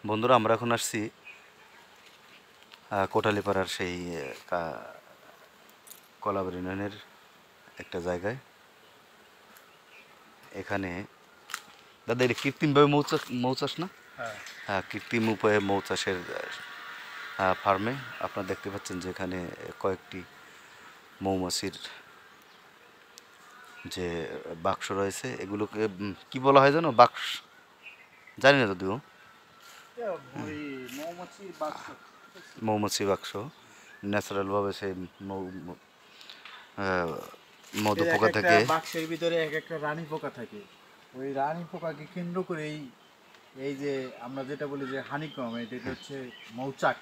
বন্ধুরা আমরা এখন আসছি কোটালীপাড়ার সেই কলাবাড়ি ইউনিয়নের একটা জায়গায়। এখানে দাদা এটা কৃত্রিমভাবে মৌচাষ না? হ্যাঁ, কৃত্রিম উপায়ে মৌচাষের ফার্মে আপনারা দেখতে পাচ্ছেন যে এখানে কয়েকটি মৌমাছির যে বাক্স রয়েছে, এগুলোকে কি বলা হয় জানো? বাক্স জানি না যদিও। মৌমাছি বাক্স ন্যাচারালভাবে সেই মধু পোকা থেকে বাক্সের ভিতরে এক একটা রানী পোকা থাকে। ওই রানী পোকাকে কেন্দ্র করে এই যে আমরা যেটা বলি যে হানিকম, এটা হচ্ছে মৌচাক।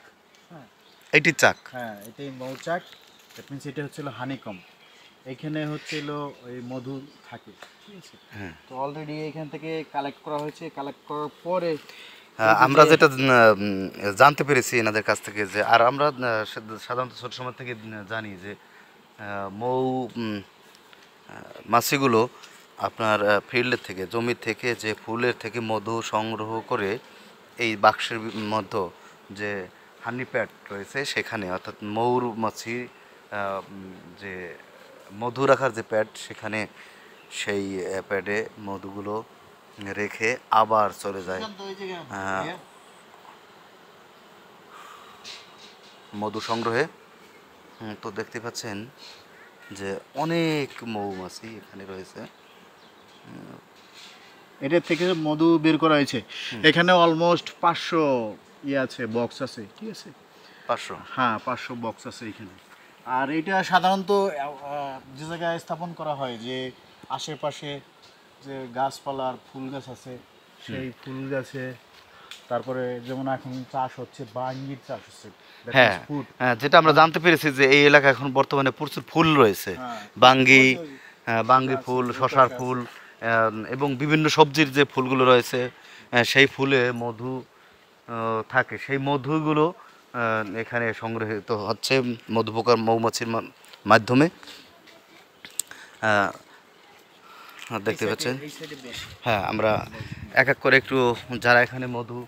হ্যাঁ, এটি চাক। হ্যাঁ, এটাই মৌচাক। দ্যাট মিনস এটা হচ্ছিল হানিকম। এখানে হচ্ছিল ওই মধু থাকে, ঠিক আছে? হ্যাঁ, তো অলরেডি এখান থেকে কালেক্ট করা হয়েছে। কালেক্ট করার পরে আমরা যেটা জানতে পেরেছি এনাদের কাছ থেকে, যে আর আমরা সাধারণত ছোট সময় থেকে জানি যে মৌ মাছিগুলো আপনার ফিল্ডের থেকে, জমির থেকে যে ফুলের থেকে মধু সংগ্রহ করে এই বাক্সের মধ্যে যে হানি প্যাড রয়েছে সেখানে, অর্থাৎ মৌমাছি যে মধু রাখার যে প্যাড, সেখানে সেই প্যাডে মধুগুলো রেখে আবার চলে যায় মধু সংগ্রহে। তো দেখতে পাচ্ছেন যে অনেক মৌমাছি এখানে রয়েছে। এটার থেকে মধু বের করা হয়েছে। এখানে অলমোস্ট 500 আছে, বক্স আছে, ঠিক আছে? 500? হ্যাঁ, 500 বক্স আছে এখানে। আর এটা সাধারণত যে জায়গায় স্থাপন করা হয়, যে আশেপাশে যে গাছপালার ফুল গাছ আছে, সেই ফুল গাছে, তারপরে যেমন এখন চাষ হচ্ছে বাঙ্গির চাষ হচ্ছে। হ্যাঁ, হ্যাঁ, যেটা আমরা জানতে পেরেছি যে এই এলাকা এখন বর্তমানে প্রচুর ফুল রয়েছে। হ্যাঁ, বাঙ্গি, বাঙ্গি ফুল, শশার ফুল এবং বিভিন্ন সবজির যে ফুলগুলো রয়েছে, সেই ফুলে মধু থাকে। সেই মধুগুলো এখানে সংগৃহীত হচ্ছে মধু পোকার মৌমাছির মাধ্যমে। দেখতে পাচ্ছেন। হ্যাঁ, আমরা এক এক করে একটু যারা এখানে মধু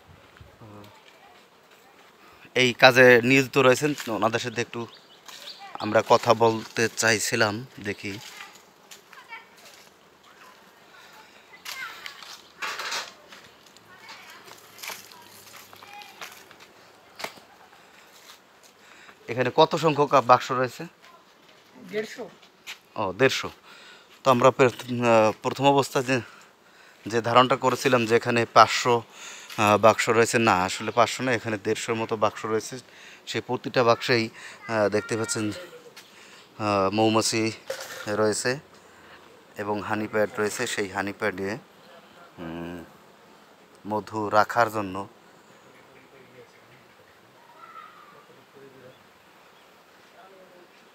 এই কাজে নিয়োজিত রয়েছেন ওনাদের সাথে একটু আমরা কথা বলতে চাইছিলাম। দেখি এখানে কত সংখ্যক বাক্স রয়েছে? 150। ও, 150। তো আমরা প্রথম অবস্থায় যে ধারণটা করেছিলাম যে এখানে 500 বাক্স রয়েছে, না আসলে 500 না, এখানে 150-র মতো বাক্স রয়েছে। সেই প্রতিটা বাক্সেই দেখতে পাচ্ছেন মৌমাছি রয়েছে এবং হানি প্যাড রয়েছে। সেই হানি প্যাডে মধু রাখার জন্য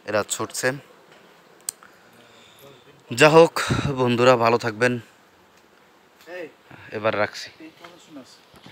এরা ছুটছে। যা হোক বন্ধুরা, ভালো থাকবেন, এবার রাখছি।